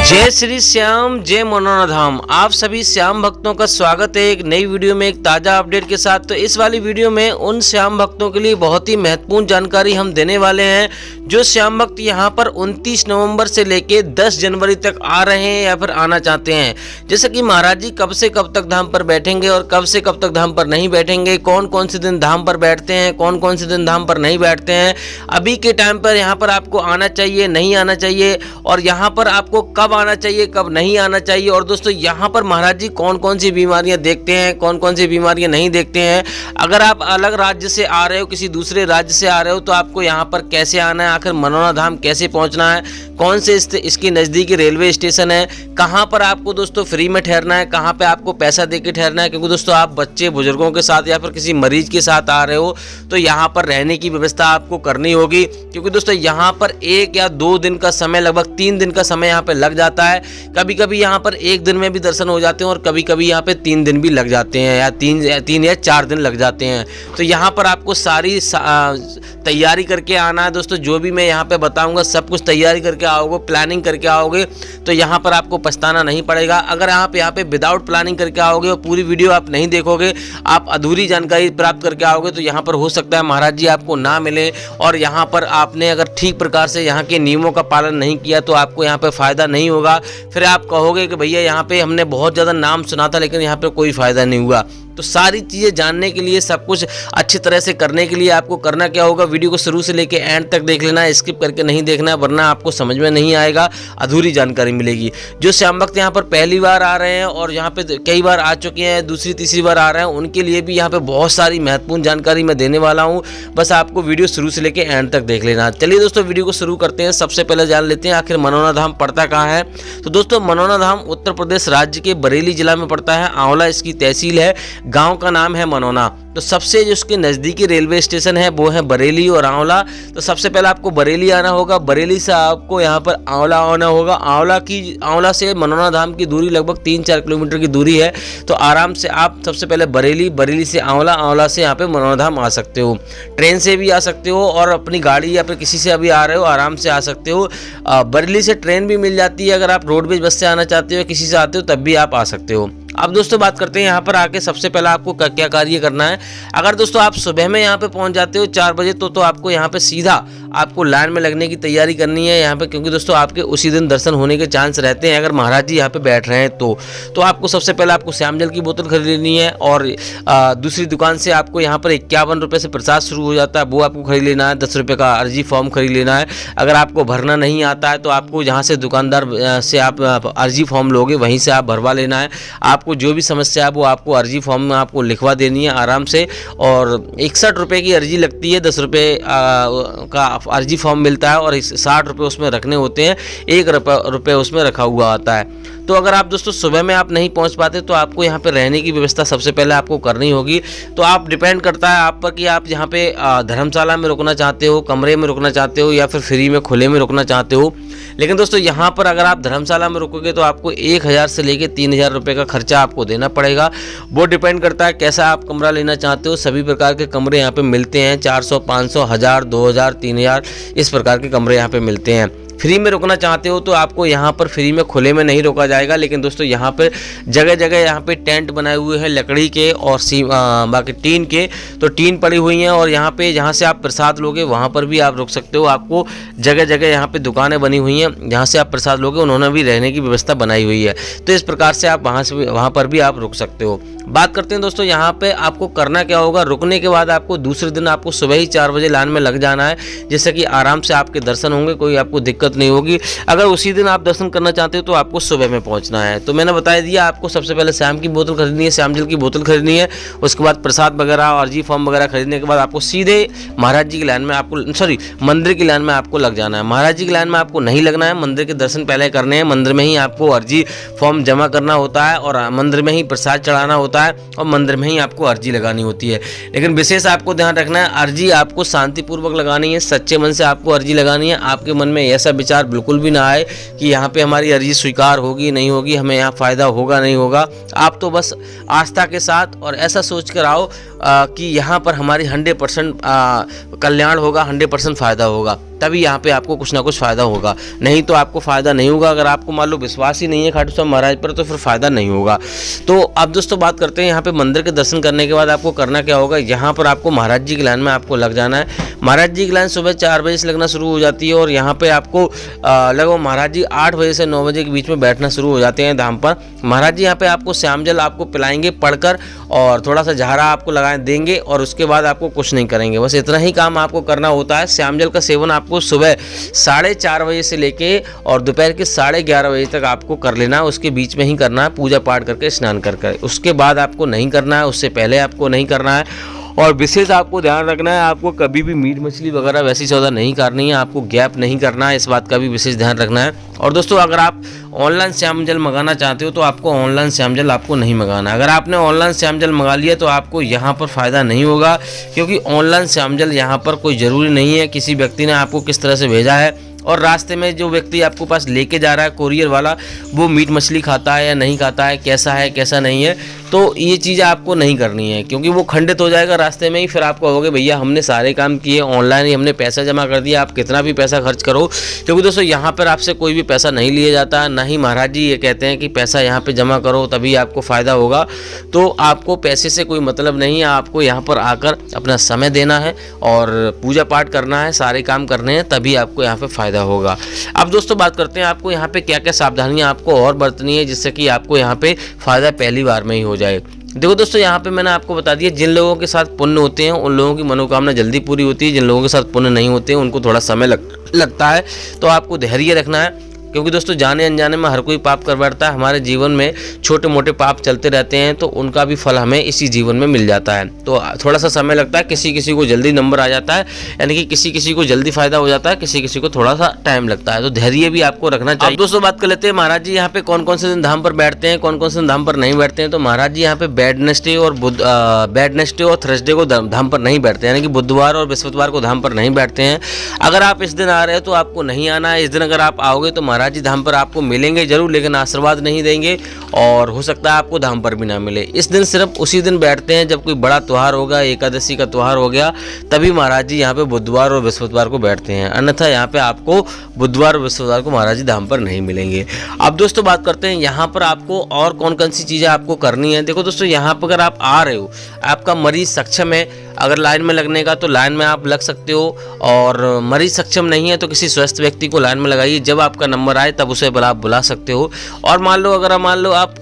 जय श्री श्याम, जय मनोना धाम। आप सभी श्याम भक्तों का स्वागत है एक नई वीडियो में, एक ताज़ा अपडेट के साथ। तो इस वाली वीडियो में उन श्याम भक्तों के लिए बहुत ही महत्वपूर्ण जानकारी हम देने वाले हैं जो श्याम भक्त यहाँ पर 29 नवंबर से लेके 10 जनवरी तक आ रहे हैं या फिर आना चाहते हैं। जैसे कि महाराज जी कब से कब तक धाम पर बैठेंगे और कब से कब तक धाम पर नहीं बैठेंगे, कौन कौन से दिन धाम पर बैठते हैं, कौन कौन से दिन धाम पर नहीं बैठते हैं, अभी के टाइम पर यहाँ पर आपको आना चाहिए नहीं आना चाहिए, और यहाँ पर आपको कब आना चाहिए कब नहीं आना चाहिए। और दोस्तों यहाँ पर महाराज जी कौन कौन सी बीमारियां देखते हैं, कौन कौन सी बीमारियां नहीं देखते हैं। अगर आप अलग राज्य से आ रहे हो, किसी दूसरे राज्य से आ रहे हो, तो आपको यहाँ पर कैसे आना है, आखिर मनोना धाम कैसे पहुँचना है, कौन से इसकी नज़दीकी रेलवे स्टेशन है, कहाँ पर आपको दोस्तों फ्री में ठहरना है, कहाँ पर आपको पैसा दे के ठहरना है। क्योंकि दोस्तों आप बच्चे बुजुर्गों के साथ या फिर किसी मरीज के साथ आ रहे हो तो यहाँ पर रहने की व्यवस्था आपको करनी होगी। क्योंकि दोस्तों यहाँ पर 1 या 2 दिन का समय, लगभग 3 दिन का समय यहाँ पे लग जाता है। कभी कभी यहाँ पर 1 दिन में भी दर्शन हो जाते हैं और कभी कभी यहाँ पे 3 दिन भी लग जाते हैं, या 3 या 4 दिन लग जाते हैं। तो यहाँ पर आपको सारी तैयारी करके आना है दोस्तों। जो भी मैं यहाँ पे बताऊंगा सब कुछ तैयारी करके आओगे, प्लानिंग करके आओगे तो यहाँ पर आपको पछताना नहीं पड़ेगा। अगर आप यहाँ पे विदाउट प्लानिंग करके आओगे और पूरी वीडियो आप नहीं देखोगे, आप अधूरी जानकारी प्राप्त करके आओगे, तो यहाँ पर हो सकता है महाराज जी आपको ना मिले। और यहाँ पर आपने अगर ठीक प्रकार से यहाँ के नियमों का पालन नहीं किया तो आपको यहाँ पे फ़ायदा नहीं होगा। फिर आप कहोगे कि भैया यहाँ पे हमने बहुत ज़्यादा नाम सुना था लेकिन यहाँ पे कोई फ़ायदा नहीं हुआ। तो सारी चीज़ें जानने के लिए, सब कुछ अच्छी तरह से करने के लिए आपको करना क्या होगा, वीडियो को शुरू से लेके एंड तक देख लेना है, स्किप करके नहीं देखना है, वरना आपको समझ में नहीं आएगा, अधूरी जानकारी मिलेगी। जो श्याम भक्त यहाँ पर पहली बार आ रहे हैं और यहाँ पे कई बार आ चुके हैं, दूसरी तीसरी बार आ रहे हैं, उनके लिए भी यहाँ पे बहुत सारी महत्वपूर्ण जानकारी मैं देने वाला हूँ। बस आपको वीडियो शुरू से लेके एंड तक देख लेना। चलिए दोस्तों वीडियो को शुरू करते हैं। सबसे पहले जान लेते हैं आखिर मनोना धाम पड़ता कहाँ है। तो दोस्तों मनोना धाम उत्तर प्रदेश राज्य के बरेली जिला में पड़ता है। आंवला इसकी तहसील है, गाँव का नाम है मनोना। तो सबसे जो उसके नज़दीकी रेलवे स्टेशन है वो है बरेली और आंवला। तो सबसे पहले आपको बरेली आना होगा, बरेली से आपको यहाँ पर आंवला आना होगा। आंवला से मनोना धाम की दूरी लगभग 3-4 किलोमीटर की दूरी है। तो आराम से आप सबसे पहले बरेली से आंवला, आंवला से यहाँ पे मनोना धाम आ सकते हो। ट्रेन से भी आ सकते हो और अपनी गाड़ी या फिर किसी से अभी आ रहे हो आराम से आ सकते हो। बरेली से ट्रेन भी मिल जाती है। अगर आप रोडवेज बस से आना चाहते हो, किसी से आते हो, तब भी आप आ सकते हो। अब दोस्तों बात करते हैं यहाँ पर आके सबसे पहले आपको क्या कार्य करना है। अगर दोस्तों आप सुबह में यहाँ पे पहुँच जाते हो 4 बजे तो आपको यहाँ पे सीधा आपको लाइन में लगने की तैयारी करनी है यहाँ पे। क्योंकि दोस्तों आपके उसी दिन दर्शन होने के चांस रहते हैं अगर महाराज जी यहाँ पे बैठ रहे हैं तो आपको सबसे पहले आपको श्याम जल की बोतल खरीद लेनी है। और दूसरी दुकान से आपको यहाँ पर 51 रुपये से प्रसाद शुरू हो जाता है, वो आपको खरीद लेना है। 10 रुपये का अर्जी फॉर्म खरीद लेना है। अगर आपको भरना नहीं आता है तो आपको जहाँ से दुकानदार से आप अर्जी फॉर्म लोगे वहीं से आप भरवा लेना है। आपको जो भी समस्या है वो आपको अर्जी फॉर्म में आपको लिखवा देनी है आराम से। और 61 रुपये की अर्जी लगती है, 10 रुपये का अर्जी फॉर्म मिलता है और 60 रुपये उसमें रखने होते हैं, 1 रुपये उसमें रखा हुआ आता है। तो अगर आप दोस्तों सुबह में आप नहीं पहुंच पाते तो आपको यहाँ पे रहने की व्यवस्था सबसे पहले आपको करनी होगी। तो आप डिपेंड करता है आप पर कि आप यहाँ पे धर्मशाला में रुकना चाहते हो, कमरे में रुकना चाहते हो, या फिर फ्री में खुले में रुकना चाहते हो। लेकिन दोस्तों यहाँ पर अगर आप धर्मशाला में रुकोगे तो आपको 1000 से लेके 3000 रुपये का खर्चा आपको देना पड़ेगा। वो डिपेंड करता है कैसा आप कमरा लेना चाहते हो। सभी प्रकार के कमरे यहाँ पे मिलते हैं, 400, 500, 1000, 2000, 3000 इस प्रकार के कमरे यहाँ पे मिलते हैं। फ्री में रुकना चाहते हो तो आपको यहाँ पर फ्री में खुले में नहीं रोका जाएगा। लेकिन दोस्तों यहाँ पर जगह जगह यहाँ पे टेंट बनाए हुए हैं लकड़ी के और बाकी टीन के। तो टीन पड़ी हुई हैं और यहाँ पे जहाँ से आप प्रसाद लोगे वहाँ पर भी आप रुक सकते हो। आपको जगह जगह यहाँ पे दुकानें बनी हुई हैं, जहाँ से आप प्रसाद लोगे उन्होंने भी रहने की व्यवस्था बनाई हुई है। तो इस प्रकार से आप वहाँ पर भी आप रुक सकते हो। बात करते हैं दोस्तों यहाँ पे आपको करना क्या होगा। रुकने के बाद आपको दूसरे दिन आपको सुबह ही 4 बजे लाइन में लग जाना है, जिससे कि आराम से आपके दर्शन होंगे, कोई आपको दिक्कत नहीं होगी। अगर उसी दिन आप दर्शन करना चाहते हो तो आपको सुबह में पहुंचना है। तो मैंने बता दिया, आपको सबसे पहले श्याम की बोतल खरीदनी है, श्याम जल की बोतल खरीदनी है। उसके बाद प्रसाद वगैरह, अर्जी फॉर्म वगैरह खरीदने के बाद आपको सीधे महाराज जी की लाइन में मंदिर की लाइन में आपको लग जाना है। महाराज जी की लाइन में आपको नहीं लगना है, मंदिर के दर्शन पहले करने हैं। मंदिर में ही आपको अर्जी फॉर्म जमा करना होता है और मंदिर में ही प्रसाद चढ़ाना होता है और मंदिर में ही आपको अर्जी लगानी होती है। लेकिन विशेष आपको ध्यान रखना है, अर्जी आपको शांतिपूर्वक लगानी है, सच्चे मन से आपको अर्जी लगानी है। आपके मन में ऐसा विचार बिल्कुल भी ना आए कि यहाँ पे हमारी अर्जी स्वीकार होगी नहीं होगी, हमें यहाँ फ़ायदा होगा नहीं होगा। आप तो बस आस्था के साथ और ऐसा सोच कर आओ कि यहाँ पर हमारी 100% कल्याण होगा, 100% फ़ायदा होगा, तभी यहाँ पे आपको कुछ ना कुछ फ़ायदा होगा, नहीं तो आपको फ़ायदा नहीं होगा। अगर आपको मान लो विश्वास ही नहीं है खाटू श्याम महाराज पर तो फिर फ़ायदा नहीं होगा। तो अब दोस्तों बात करते हैं यहाँ पे मंदिर के दर्शन करने के बाद आपको करना क्या होगा। यहाँ पर आपको महाराज जी की लाइन में आपको लग जाना है। महाराज जी की लाइन सुबह 4 बजे से लगना शुरू हो जाती है और यहाँ पे आपको लगभग महाराज जी 8 बजे से 9 बजे के बीच में बैठना शुरू हो जाते हैं धाम पर। महाराज जी यहाँ पे आपको श्याम जल आपको पिलाएंगे पढ़कर और थोड़ा सा झारा आपको लगाए देंगे और उसके बाद आपको कुछ नहीं करेंगे, बस इतना ही काम आपको करना होता है। श्याम जल का सेवन आपको सुबह 4:30 बजे से लेके और दोपहर के 11:30 बजे तक आपको कर लेना है, उसके बीच में ही करना है, पूजा पाठ करके स्नान करके। उसके बाद आपको नहीं करना है, उससे पहले आपको नहीं करना है। और विशेष आपको ध्यान रखना है, आपको कभी भी मीट मछली वगैरह वैसी सौदा नहीं करनी है, आपको गैप नहीं करना है, इस बात का भी विशेष ध्यान रखना है। और दोस्तों अगर आप ऑनलाइन श्याम जल मंगाना चाहते हो तो आपको ऑनलाइन श्याम जल आपको नहीं मंगाना। अगर आपने ऑनलाइन श्याम जल मंगा लिया तो आपको यहाँ पर फ़ायदा नहीं होगा, क्योंकि ऑनलाइन श्याम जल यहाँ पर कोई ज़रूरी नहीं है किसी व्यक्ति ने आपको किस तरह से भेजा है और रास्ते में जो व्यक्ति आपको पास लेके जा रहा है कोरियर वाला वो मीट मछली खाता है या नहीं खाता है, कैसा नहीं है, तो ये चीज़ आपको नहीं करनी है, क्योंकि वो खंडित हो जाएगा रास्ते में ही। फिर आप कहोगे भैया हमने सारे काम किए ऑनलाइन ही, हमने पैसा जमा कर दिया, आप कितना भी पैसा खर्च करो। क्योंकि दोस्तों यहाँ पर आपसे कोई भी पैसा नहीं लिया जाता, ना ही महाराज जी ये कहते हैं कि पैसा यहाँ पे जमा करो तभी आपको फ़ायदा होगा। तो आपको पैसे से कोई मतलब नहीं है, आपको यहाँ पर आकर अपना समय देना है और पूजा पाठ करना है, सारे काम करने हैं, तभी आपको यहाँ पर फ़ायदा होगा। अब दोस्तों बात करते हैं आपको यहाँ पे क्या क्या सावधानियाँ आपको और बरतनी है जिससे कि आपको यहाँ पे फ़ायदा पहली बार में ही हो जाए। देखो दोस्तों यहाँ पे मैंने आपको बता दिया, जिन लोगों के साथ पुण्य होते हैं उन लोगों की मनोकामना जल्दी पूरी होती है, जिन लोगों के साथ पुण्य नहीं होते हैं उनको थोड़ा समय लगता है। तो आपको धैर्य रखना है, क्योंकि दोस्तों जाने अनजाने में हर कोई पाप कर बैठता है। हमारे जीवन में छोटे मोटे पाप चलते रहते हैं तो उनका भी फल हमें इसी जीवन में मिल जाता है। तो थोड़ा सा समय लगता है, किसी किसी को जल्दी नंबर आ जाता है, यानी कि किसी किसी को जल्दी फायदा हो जाता है, किसी किसी को थोड़ा सा टाइम लगता है। तो धैर्य भी आपको रखना चाहिए। अब दोस्तों बात कर लेते हैं महाराज जी यहाँ पे कौन कौन से दिन धाम पर बैठते हैं, कौन कौन से दिन धाम पर नहीं बैठते हैं। तो महाराज जी यहाँ पे वेडनेसडे और थर्सडे को धाम पर नहीं बैठते, यानी कि बुधवार और बृहस्पतिवार को धाम पर नहीं बैठते हैं। अगर आप इस दिन आ रहे हो तो आपको नहीं आना है। इस दिन अगर आप आओगे तो महाराज जी धाम पर आपको मिलेंगे जरूर, लेकिन आशीर्वाद नहीं देंगे और हो सकता है आपको धाम पर भी ना मिले। इस दिन सिर्फ उसी दिन बैठते हैं जब कोई बड़ा त्यौहार होगा, एकादशी का त्यौहार हो गया, तभी महाराज जी यहाँ पे बुधवार और बृहस्पतिवार को बैठते हैं, अन्यथा यहाँ पे आपको बुधवार और बृहस्पतिवार को महाराज जी धाम पर नहीं मिलेंगे। अब दोस्तों बात करते हैं यहाँ पर आपको और कौन कौन सी चीज़ें आपको करनी है। देखो दोस्तों यहाँ पर अगर आप आ रहे हो, आपका मरीज सक्षम है, अगर लाइन में लगने का तो लाइन में आप लग सकते हो, और मरीज सक्षम नहीं है तो किसी स्वस्थ व्यक्ति को लाइन में लगाइए, जब आपका नंबर आए तब उसे आप बुला सकते हो। और मान लो आप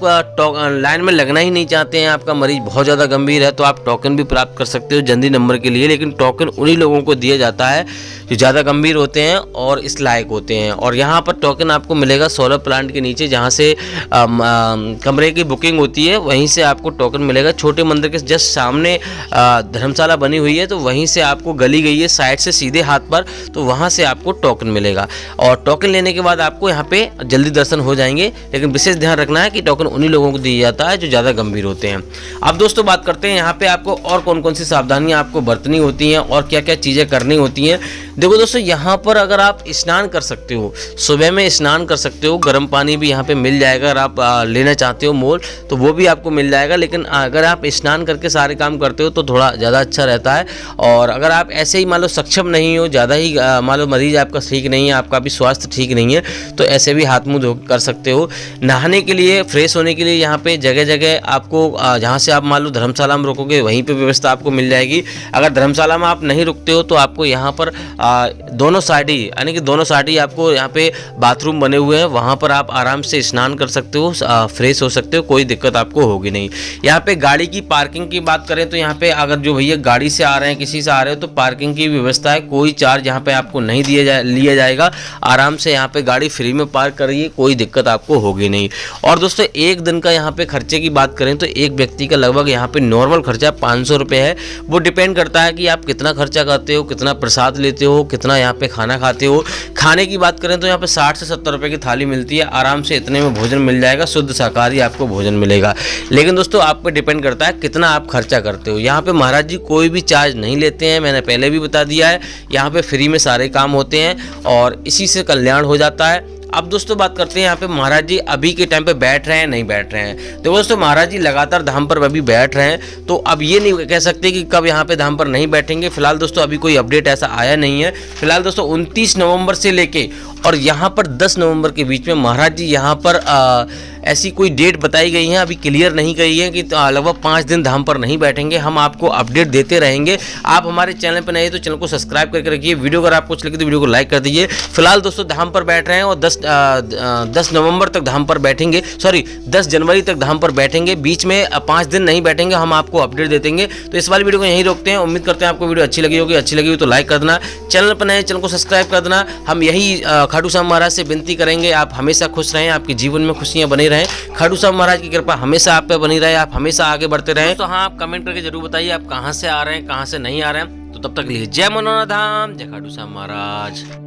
लाइन में लगना ही नहीं चाहते हैं, आपका मरीज बहुत ज़्यादा गंभीर है, तो आप टोकन भी प्राप्त कर सकते हो जल्दी नंबर के लिए, लेकिन टोकन उन्हीं लोगों को दिया जाता है जो ज़्यादा गंभीर होते हैं और इस लायक होते हैं। और यहाँ पर टोकन आपको मिलेगा सोलर प्लांट के नीचे, जहाँ से कमरे की बुकिंग होती है, वहीं से आपको टोकन मिलेगा। छोटे मंदिर के जस्ट सामने धर्मशाला बनी हुई है, तो वहीं से आपको गली गई है साइड से सीधे हाथ पर, तो वहाँ से आपको टोकन मिलेगा। और टोकन लेने के बाद आपको यहाँ पे जल्दी दर्शन हो जाएंगे, लेकिन विशेष ध्यान रखना है कि टोकन उन्हीं लोगों को दिया जाता है जो ज़्यादा गंभीर होते हैं। अब दोस्तों बात करते हैं यहाँ पे आपको और कौन कौन सी सावधानियाँ आपको बरतनी होती हैं और क्या क्या चीज़ें करनी होती हैं। देखो दोस्तों यहाँ पर अगर आप स्नान कर सकते हो, सुबह में स्नान कर सकते हो, गर्म पानी भी यहाँ पे मिल जाएगा। अगर आप लेना चाहते हो मोल तो वो भी आपको मिल जाएगा, लेकिन अगर आप स्नान करके सारे काम करते हो तो थोड़ा ज़्यादा अच्छा रहता है। और अगर आप ऐसे ही मान लो सक्षम नहीं हो, ज़्यादा ही मान लो मरीज आपका ठीक नहीं है, आपका भी स्वास्थ्य ठीक नहीं है, तो ऐसे भी हाथ मुँह धो कर सकते हो। नहाने के लिए, फ्रेश होने के लिए यहाँ पे जगह जगह आपको जहाँ से आप मान लो धर्मशाला में रुकोगे वहीं पे व्यवस्था आपको मिल जाएगी। अगर धर्मशाला में आप नहीं रुकते हो तो आपको यहाँ पर दोनों साइड ही, यानी कि दोनों साइड ही आपको यहाँ पे बाथरूम बने हुए हैं, वहाँ पर आप आराम से स्नान कर सकते हो, फ्रेश हो सकते हो, कोई दिक्कत आपको होगी नहीं। यहाँ पे गाड़ी की पार्किंग की बात करें तो यहाँ पे अगर जो भैया गाड़ी से आ रहे हैं, किसी से आ रहे हो, तो पार्किंग की व्यवस्था है, कोई चार्ज यहाँ पे आपको नहीं लिया जाएगा। आराम से यहाँ पे गाड़ी फ्री में पार्क करिए, कोई दिक्कत आपको होगी नहीं। और दोस्तों एक दिन का यहाँ पे खर्चे की बात करें तो एक व्यक्ति का लगभग यहाँ पे नॉर्मल खर्चा 500 रुपये है। वो डिपेंड करता है कि आप कितना खर्चा करते हो, कितना प्रसाद लेते हो, कितना यहाँ पे खाना खाते हो। खाने की बात करें तो यहाँ पे 60 से 70 रुपये की थाली मिलती है, आराम से इतने में भोजन मिल जाएगा, शुद्ध शाकाहारी आपको भोजन मिलेगा। लेकिन दोस्तों आप पे डिपेंड करता है कितना आप खर्चा करते हो। यहाँ पे महाराज जी कोई भी चार्ज नहीं लेते हैं, मैंने पहले भी बता दिया है, यहाँ पे फ्री में सारे काम होते हैं और इसी से कल्याण हो जाता है। अब दोस्तों बात करते हैं यहाँ पे महाराज जी अभी के टाइम पे बैठ रहे हैं नहीं बैठ रहे हैं। तो दोस्तों महाराज जी लगातार धाम पर अभी बैठ रहे हैं, तो अब ये नहीं कह सकते कि कब यहाँ पे धाम पर नहीं बैठेंगे। फिलहाल दोस्तों अभी कोई अपडेट ऐसा आया नहीं है। फिलहाल दोस्तों 29 नवंबर से लेके और यहाँ पर 10 नवंबर के बीच में महाराज जी यहाँ पर ऐसी कोई डेट बताई गई है, अभी क्लियर नहीं गई है कि लगभग 5 दिन धाम पर नहीं बैठेंगे। हम आपको अपडेट देते रहेंगे। आप हमारे चैनल पर नए तो चैनल को सब्सक्राइब करके रखिए। वीडियो अगर आपको अच्छी लगी तो वीडियो को लाइक कर दीजिए। फिलहाल दोस्तों धाम पर बैठ रहे हैं और 10 नवंबर तक धाम पर बैठेंगे, 10 जनवरी तक धाम पर बैठेंगे। बीच में 5 दिन नहीं बैठेंगे, हम आपको अपडेट दे देंगे। तो इस वाली वीडियो को यहीं रोकते हैं। उम्मीद करते हैं आपको वीडियो अच्छी लगी होगी। अच्छी लगी हो तो लाइक कर देना, चैनल पर नए चैनल को सब्सक्राइब कर देना। हम यही खाटू श्याम महाराज से विनती करेंगे, आप हमेशा खुश रहें, आपके जीवन में खुशियां बनी रहें। खाटू श्याम महाराज की कृपा हमेशा आप पे बनी रहे, आप हमेशा आगे बढ़ते रहें। तो हाँ, आप कमेंट करके जरूर बताइए आप कहाँ से आ रहे हैं, कहाँ से नहीं आ रहे हैं। तो तब तक लिए जय मनोनाधाम, जय खाटू श्याम महाराज।